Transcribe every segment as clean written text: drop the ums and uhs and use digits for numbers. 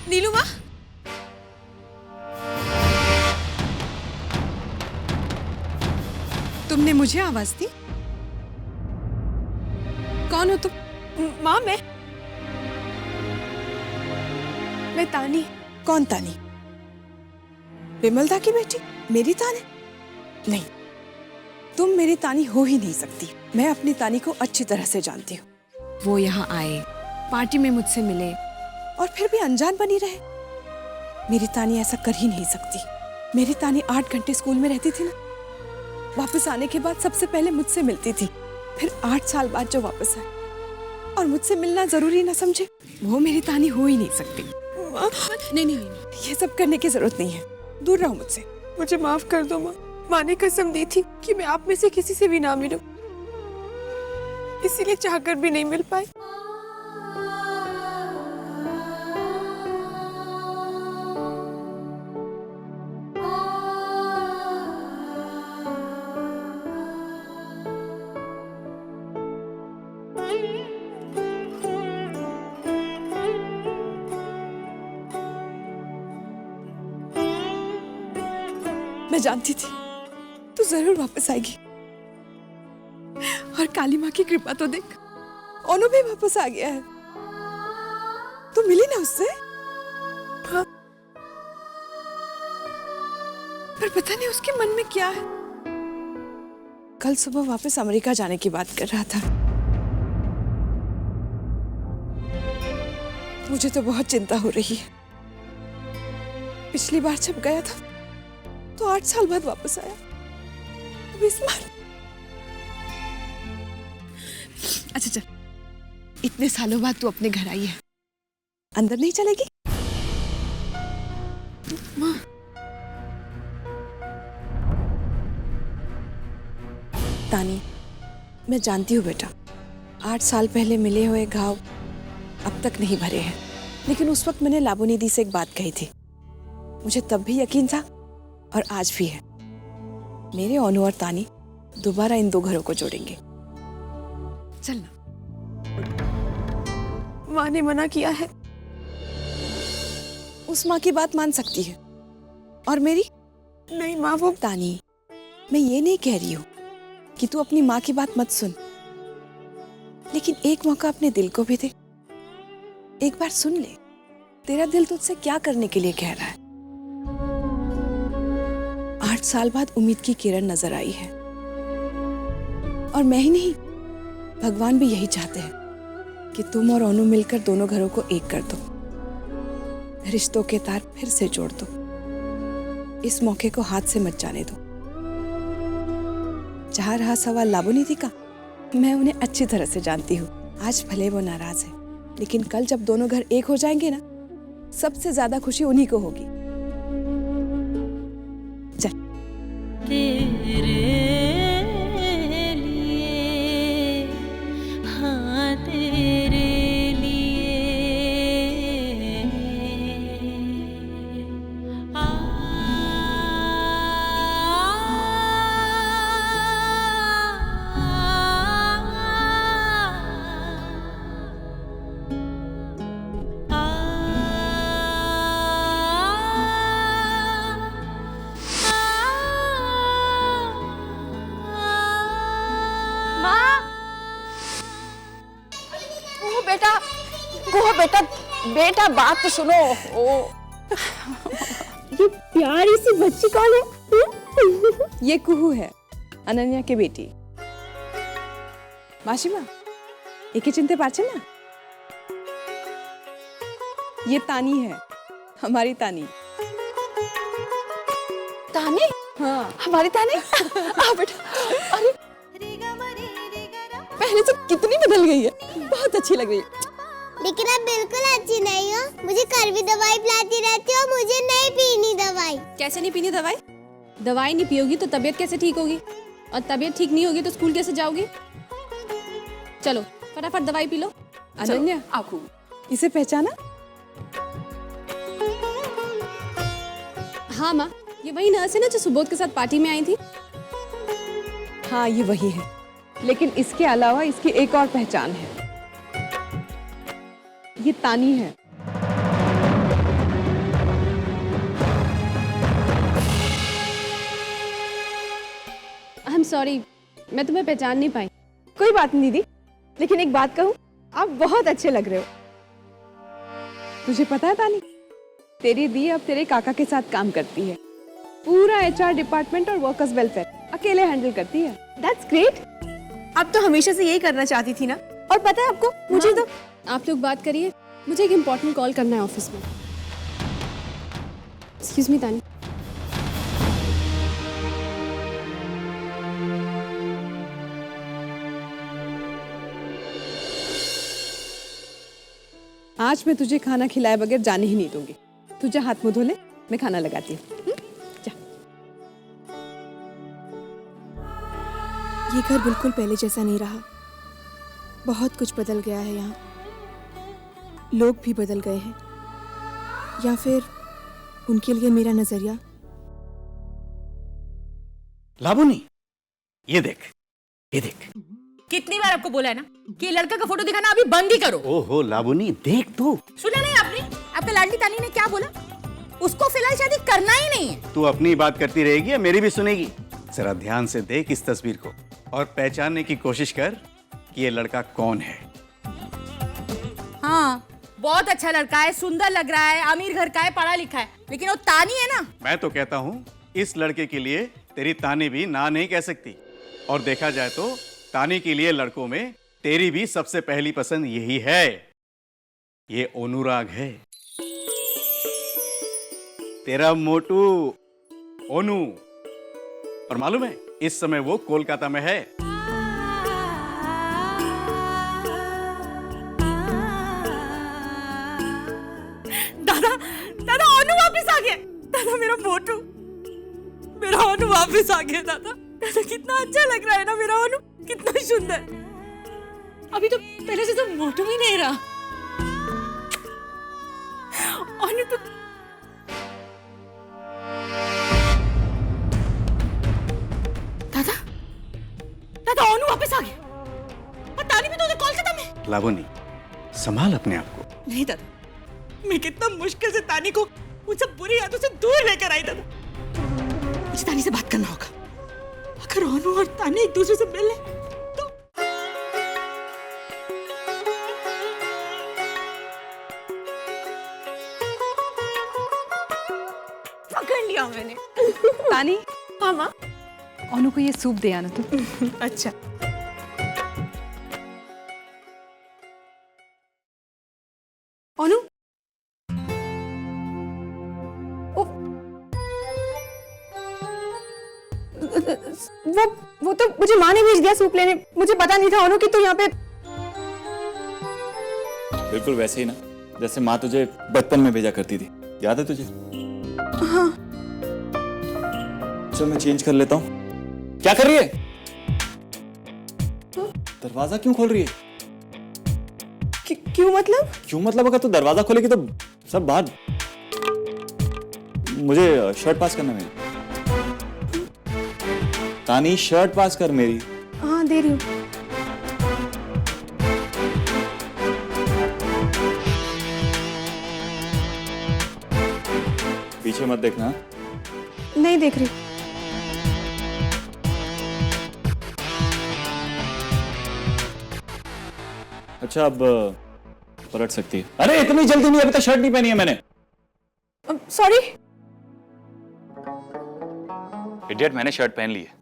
नीलू माँ, तुमने मुझे आवाज दी? कौन हो तुम? माँ मैं तानी। कौन तानी? विमलदा की बेटी? मेरी तानी? नहीं, तुम मेरी तानी हो ही नहीं सकती। मैं अपनी तानी को अच्छी तरह से जानती हूँ। वो यहाँ आए, पार्टी में मुझसे मिले और फिर भी अनजान बनी रहे। मेरी तानी ऐसा कर ही नहीं सकती। मेरी तानी 8 घंटे स्कूल में रहती थी ना, वापस आने के बाद सबसे पहले मुझसे मिलती थी, फिर 8 साल बाद जो वापस आए और मुझसे मिलना जरूरी ना समझे, वो मेरी तानी हो ही नहीं सकती। नहीं, ये सब करने की जरूरत नहीं है, दूर रहो मुझसे। मुझे माफ कर दो माँ। माँ ने कसम दी थी कि मैं आप में से किसी से भी ना मिलूं, इसीलिए चाहकर भी नहीं मिल पाई। मैं जानती थी तू जरूर वापस आएगी, और काली माँ की कृपा तो देख, ओनू भी वापस आ गया है। तू मिली ना उससे? हाँ। पर पता नहीं उसके मन में क्या है। कल सुबह वापस अमेरिका जाने की बात कर रहा था। मुझे तो बहुत चिंता हो रही है। पिछली बार जब गया था तो 8 साल बाद वापस आया, अब इस बार। अच्छा चल, इतने सालों बाद तू अपने घर आई है, अंदर नहीं चलेगी? माँ, तानी, मैं जानती हूँ बेटा, 8 साल पहले मिले हुए घाव अब तक नहीं भरे हैं, लेकिन उस वक्त मैंने लाबोनी दी से एक बात कही थी। मुझे तब भी यकीन था और आज भी है। मेरे ओनू और तानी दोबारा इन 2 घरों को जोड़ेंगे। चलना। माँ ने मना किया है। उस माँ की बात मान सकती है, और मेरी? नहीं माँ, वो तानी, मैं ये नहीं कह रही हूँ कि तू अपनी माँ की बात मत सुन, लेकिन एक मौका अपने दिल को भी दे। एक बार सुन ले, तेरा दिल तुझसे क्या करने के लिए कह रहा है। 8 साल बाद उम्मीद की किरण नजर आई है, और मैं ही नहीं, भगवान भी यही चाहते हैं कि तुम और ओनू मिलकर दोनों घरों को एक कर दो, रिश्तों के तार फिर से जोड़ दो। इस मौके को हाथ से मत जाने दो। जहां रहा सवाल लाबोनी का, मैं उन्हें अच्छी तरह से जानती हूँ। आज भले वो नाराज है, लेकिन कल जब दोनों घर एक हो जाएंगे ना, सबसे ज्यादा खुशी उन्हीं को होगी। चल। तेरे लिए, हाँ तेरे लिए, बेटा बात तो सुनो। ओ ये प्यारी सी बच्ची कौन है? ये कुहू है, अनन्या की बेटी। माशिमा, एके चिंते पाचे ना। ये तानी है, हमारी तानी। तानी? हाँ, हमारी तानी? आ बेटा। अरे पहले से कितनी बदल गई है, बहुत अच्छी लग रही है। लेकिन आप बिल्कुल अच्छी नहीं हो। मुझे कल भी दवाई पिलाती रहती हो, मुझे नहीं पीनी दवाई। कैसे नहीं पीनी दवाई? दवाई नहीं पियोगी तो तबीयत कैसे ठीक होगी? और तबीयत ठीक नहीं होगी तो स्कूल कैसे जाओगी? चलो फटाफट दवाई पी लो। अनन्या, आखू इसे पहचाना? हाँ माँ, ये वही नर्स है ना जो सुबोध के साथ पार्टी में आई थी? हाँ, ये वही है, लेकिन इसके अलावा इसकी एक और पहचान है। ये तानी है। सॉरी, मैं तुम्हें पहचान नहीं पाई। कोई बात नहीं दीदी, लेकिन एक बात कहूँ, आप बहुत अच्छे लग रहे हो। तुझे पता है तानी, तेरी दी अब तेरे काका के साथ काम करती है। पूरा HR डिपार्टमेंट और वर्कर्स वेलफेयर अकेले हैंडल करती है। That's great. अब तो हमेशा से यही करना चाहती थी ना। और पता है आपको, मुझे तो आप लोग बात करिए, मुझे एक इम्पोर्टेंट कॉल करना है ऑफिस में। एक्सक्यूज मी तानी। आज मैं तुझे खाना खिलाए बगैर जाने ही नहीं दूंगी। तुझे हाथ मुंह धो ले, मैं खाना लगाती हूँ। जा। ये घर बिल्कुल पहले जैसा नहीं रहा। बहुत कुछ बदल गया है यहाँ। लोग भी बदल गए हैं, या फिर उनके लिए मेरा नजरिया। लाबुनी, ये देख, ये देख। कितनी बार आपको बोला है ना कि लड़का का फोटो दिखाना अभी बंद ही करो। ओहो लाबुनी, देख तो। सुना नहीं आपने? आपके लाडली तानी ने क्या बोला? उसको फिलहाल शादी करना ही नहीं है। तू अपनी बात करती रहेगी या मेरी भी सुनेगी? जरा ध्यान से देख इस तस्वीर को और पहचानने की कोशिश कर कि ये लड़का कौन है। हाँ, बहुत अच्छा लड़का है, सुंदर लग रहा है, अमीर घर का है, पढ़ा लिखा है, लेकिन वो तानी है ना। मैं तो कहता हूँ इस लड़के के लिए तेरी तानी भी ना नहीं कह सकती। और देखा जाए तो तानी के लिए लड़कों में तेरी भी सबसे पहली पसंद यही है। ये अनुराग है, तेरा मोटू ओनू। और मालूम है, इस समय वो कोलकाता में है। दादा, दादा ओनू वापस आ गया। दादा मेरा मोटू, मेरा ओनू वापस आ गया। दादा, दादा कितना अच्छा लग रहा है ना मेरा ओनू, कितना सुंदर। अभी तो पहले से तो मोटू ही नहीं रहा। ओनू तो दादा, दादा ओनू वापस आ गया। और तानी भी तो कोलकाता में। लावनी, संभाल अपने आप को। नहीं दादा, मैं कितना मुश्किल से तानी को उन सब बुरी यादों से दूर लेकर आई। दादा, मुझे तानी से बात करना होगा। अगर ओनू और तानी एक दूसरे से मिले तो। पकड़ लिया मैंने। तानी, हाँ माँ। ओनू को ये सूप दे आना तू। अच्छा। ओनू, वो तो मुझे माँ ने भेज दिया सूप लेने। मुझे पता नहीं था ओनू कि तू यहाँ पे। बिल्कुल वैसे ही ना, जैसे माँ तुझे बचपन में भेजा करती थी। याद है तुझे? हाँ। चल मैं चेंज कर लेता हूँ। क्या कर रही है? दरवाजा क्यों खोल रही है? क्यों मतलब? क्यों मतलब? अगर तू दरवाजा खोलेगी तो सब बाहर। मुझे शर्ट पास करना मेरी। तानी, शर्ट पास कर मेरी। हाँ, दे रही हूँ। पीछे मत देखना। नहीं देख रही। अच्छा, अब पलट सकती है। अरे इतनी जल्दी नहीं, अभी तक शर्ट नहीं पहनी है मैंने। सॉरी। इडियट, मैंने शर्ट पहन ली है।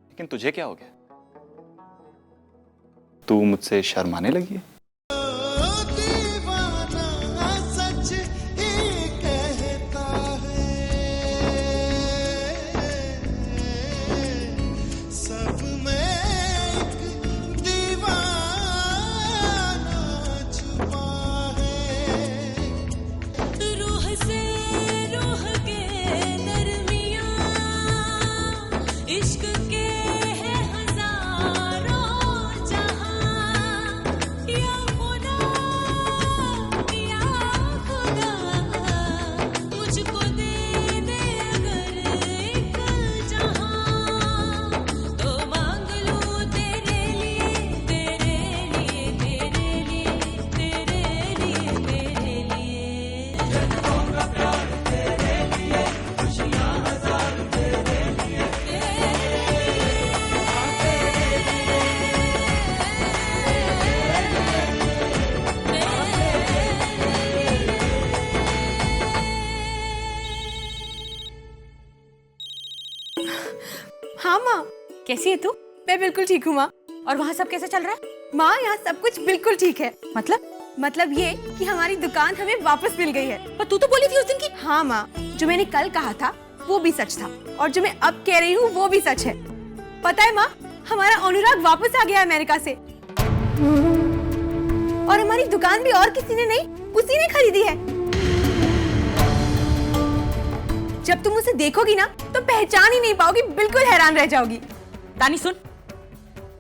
लेकिन तुझे क्या हो गया? तू मुझसे शर्माने लगी है? इश्क के है हजारों जहां। कैसी है तू? मैं बिल्कुल ठीक हूँ माँ। और वहाँ सब कैसे चल रहा है? माँ यहाँ सब कुछ बिल्कुल ठीक है। मतलब ये कि हमारी दुकान हमें वापस मिल गई है। पर तू तो बोली थी उस दिन की। हाँ माँ, जो मैंने कल कहा था वो भी सच था और जो मैं अब कह रही हूँ वो भी सच है। पता है माँ, हमारा अनुराग वापस आ गया है अमेरिका से और हमारी दुकान भी और किसी ने नहीं, उसी ने खरीदी है। जब तुम उसे देखोगी ना तो पहचान ही नहीं पाओगी, बिल्कुल हैरान रह जाओगी। तानी सुन,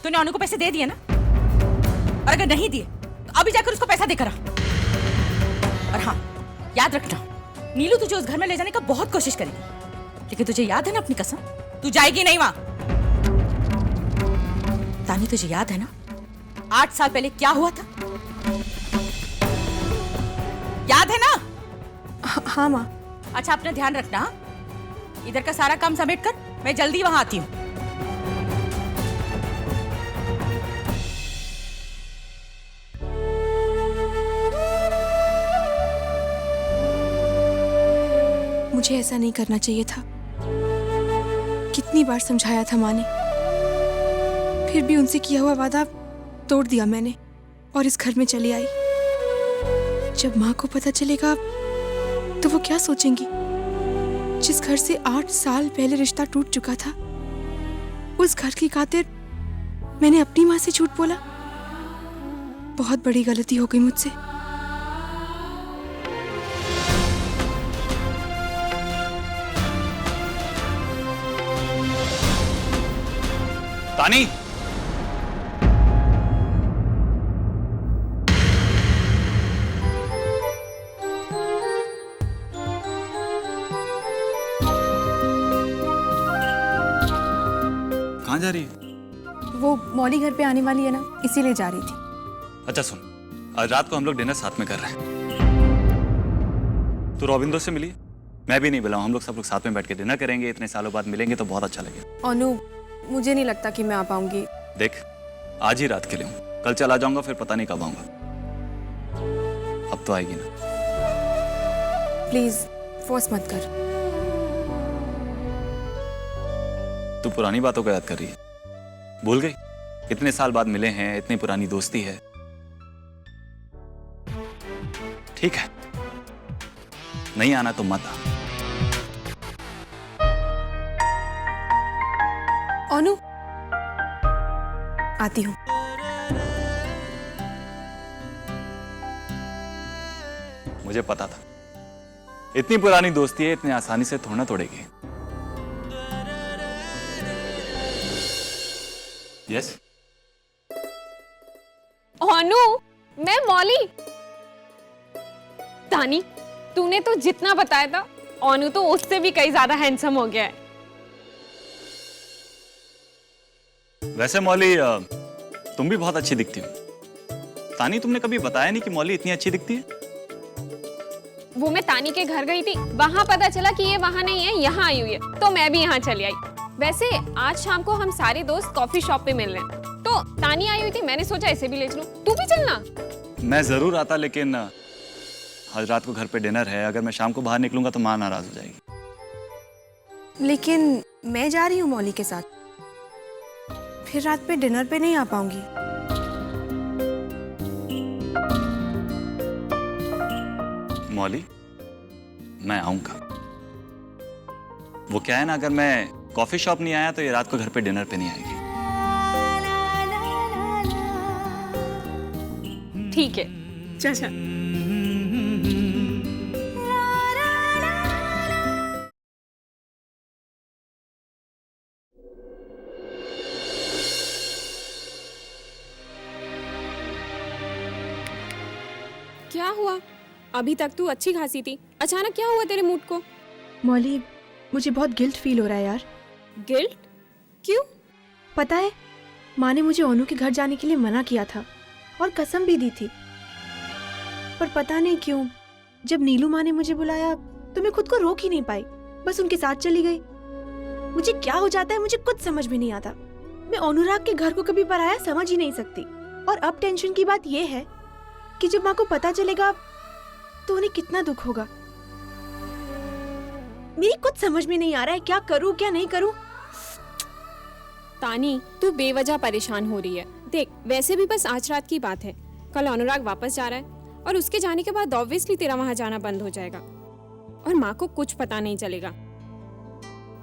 तूने अनु को पैसे दे दिए ना? और अगर नहीं दिए तो अभी जाकर उसको पैसा देकर आ। और हाँ, याद रखना, नीलू तुझे उस घर में ले जाने का बहुत कोशिश करेगी, लेकिन तुझे याद है ना अपनी कसम, तू जाएगी नहीं वहां। तानी तुझे याद है ना 8 साल पहले क्या हुआ था? याद है ना? हाँ माँ। अच्छा, अपना ध्यान रखना। इधर का सारा काम समेट कर मैं जल्दी वहां आती हूँ। मुझे ऐसा नहीं करना चाहिए था। कितनी बार समझाया था माँ ने, फिर भी उनसे किया हुआ वादा तोड़ दिया मैंने और इस घर में चली आई। जब माँ को पता चलेगा तो वो क्या सोचेंगी? जिस घर से 8 साल पहले रिश्ता टूट चुका था, उस घर की खातिर मैंने अपनी माँ से झूठ बोला। बहुत बड़ी गलती हो गई मुझसे। तानी, कहाँ जा रही है? वो मौली घर पे आने वाली है ना, इसीलिए जा रही थी। अच्छा सुन, आज रात को हम लोग डिनर साथ में कर रहे हैं। तू रॉबिंदो से मिली? मैं भी नहीं मिला हूं। हम लोग सब लोग साथ में बैठ के डिनर करेंगे। इतने सालों बाद मिलेंगे तो बहुत अच्छा लगेगा। अनु, मुझे नहीं लगता कि मैं आ पाऊंगी। देख, आज ही रात के लिए हूँ, कल चला जाऊंगा, फिर पता नहीं कब आऊंगा। अब तो आएगी ना? प्लीज फोर्स मत कर। तू पुरानी बातों को याद कर रही है? भूल गई? इतने साल बाद मिले हैं, इतनी पुरानी दोस्ती है। ठीक है, नहीं आना तो मत आ। अनु, आती हूँ। मुझे पता था, इतनी पुरानी दोस्ती है, इतनी आसानी से थोड़ा ना तोड़ेगी। यस? अनु, मैं मौली। तानी, तूने तो जितना बताया था, अनु तो उससे भी कई ज्यादा हैंडसम हो गया है। वैसे मौली, तुम भी बहुत अच्छी दिखती हो। तानी, तुमने कभी बताया नहीं कि मौली इतनी अच्छी दिखती है। वो मैं तानी के घर गई थी, वहां पता चला कि ये वहां नहीं है, यहाँ आई हुई है, तो मैं भी यहाँ चली आई। वैसे आज शाम को हम सारे दोस्त कॉफी शॉप पे मिल रहे हैं, तो तानी आई हुई थी, मैंने सोचा इसे भी ले चलूं। तू भी चलना। मैं जरूर आता, लेकिन आज रात को घर पे डिनर है। अगर मैं शाम को बाहर निकलूंगा तो माँ नाराज हो जाएगी। लेकिन मैं जा रही हूँ मौली के साथ, फिर रात पे डिनर पे नहीं आ पाऊंगी। मौली, मैं आऊंगा। वो क्या है ना, अगर मैं कॉफी शॉप नहीं आया तो ये रात को घर पे डिनर पे नहीं आएगी। ठीक है, चाचा। क्या हुआ? अभी तक तू अच्छी खासी थी, अचानक क्या हुआ तेरे मूड को? मौली, मुझे बहुत गिल्ट फील हो रहा है यार। गिल्ट? क्यों? पता है, माँ ने मुझे अनु के घर जाने के लिए मना किया था और कसम भी दी थी, पर पता नहीं क्यों जब नीलू माँ ने मुझे बुलाया तो मैं खुद को रोक ही नहीं पाई, बस उनके साथ चली गई। मुझे क्या हो जाता है मुझे कुछ समझ में नहीं आता। मैं अनुराग के घर को कभी पराया समझ ही नहीं सकती। और अब टेंशन की बात यह है कि जब माँ को पता चलेगा तो उन्हें कितना दुख होगा। मेरी कुछ समझ में नहीं आ रहा है, क्या करूं क्या नहीं करूं। तानी, तू बेवजह परेशान हो रही है। देख, वैसे भी बस आज रात की बात है। कल अनुराग वापस जा रहा है और उसके जाने के बाद ऑब्वियसली तेरा वहां जाना बंद हो जाएगा और माँ को कुछ पता नहीं चलेगा।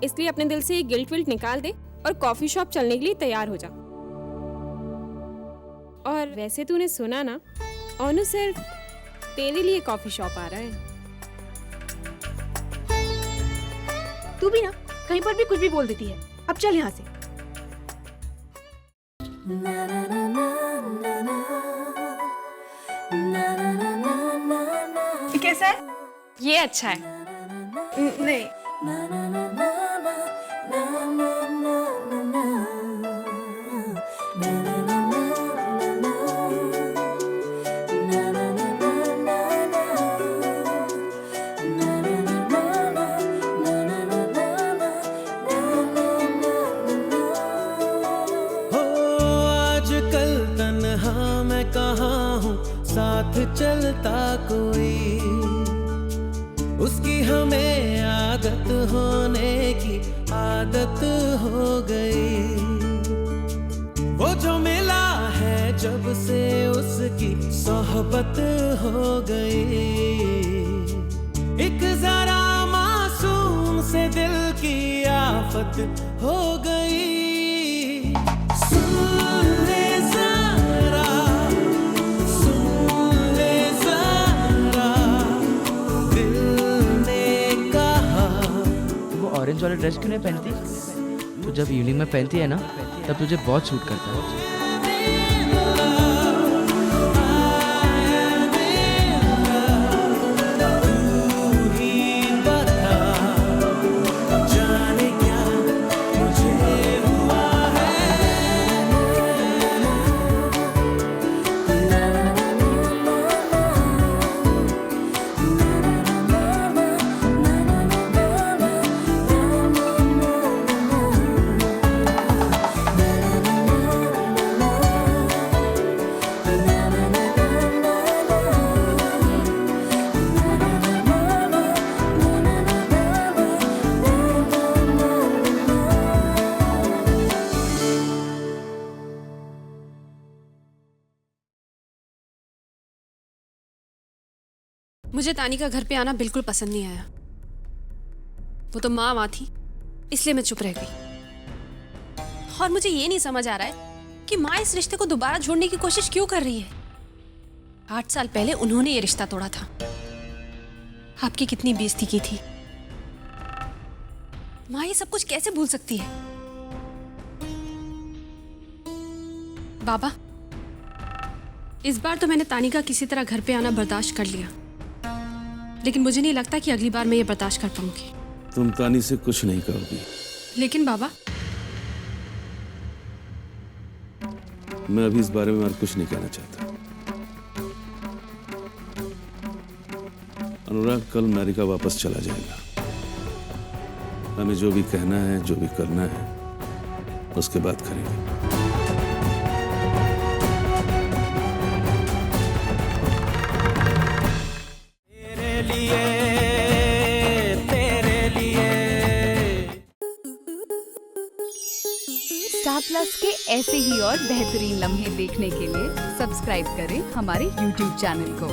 इसलिए अपने दिल से ये गिल्ट विल्ट निकाल दे और कॉफी शॉप चलने के लिए तैयार हो जा। और वैसे तूने सुना ना, अनु सिर्फ तेरे लिए कॉफी शॉप आ रहा है। तू भी ना कहीं पर भी कुछ भी बोल देती है। अब चल यहाँ से। कैसा है? ये अच्छा है। नहीं, चलता कोई उसकी हमें आदत होने की आदत हो गई। वो जो मिला है जब से उसकी सोहबत हो गई। एक जरा मासूम से दिल की आफत हो गई। ऑरेंज वाला ड्रेस क्यों नहीं पहनती? तो जब इवनिंग में पहनती है ना, तब तुझे बहुत सूट करता है। मुझे तानी का घर पे आना बिल्कुल पसंद नहीं आया। वो तो माँ थी, इसलिए मैं चुप रह गई। और मुझे ये नहीं समझ आ रहा है कि माँ इस रिश्ते को दोबारा जोड़ने की कोशिश क्यों कर रही है। 8 साल पहले उन्होंने ये रिश्ता तोड़ा था। आपकी कितनी बेइज्जती की थी। माँ ये सब कुछ कैसे भूल सकती है? बाबा, इस बार तो मैंने तानी का किसी तरह घर पे आना बर्दाश्त कर लिया, लेकिन मुझे नहीं लगता कि अगली बार मैं ये बर्दाश्त कर पाऊंगी। तुम तानी से कुछ नहीं कहोगी। लेकिन बाबा, मैं अभी इस बारे में और कुछ नहीं कहना चाहता। अनुराग कल अमेरिका वापस चला जाएगा। हमें जो भी कहना है, जो भी करना है, उसके बाद करेंगे। स्टार प्लस के ऐसे ही और बेहतरीन लम्हे देखने के लिए सब्सक्राइब करें हमारे YouTube चैनल को।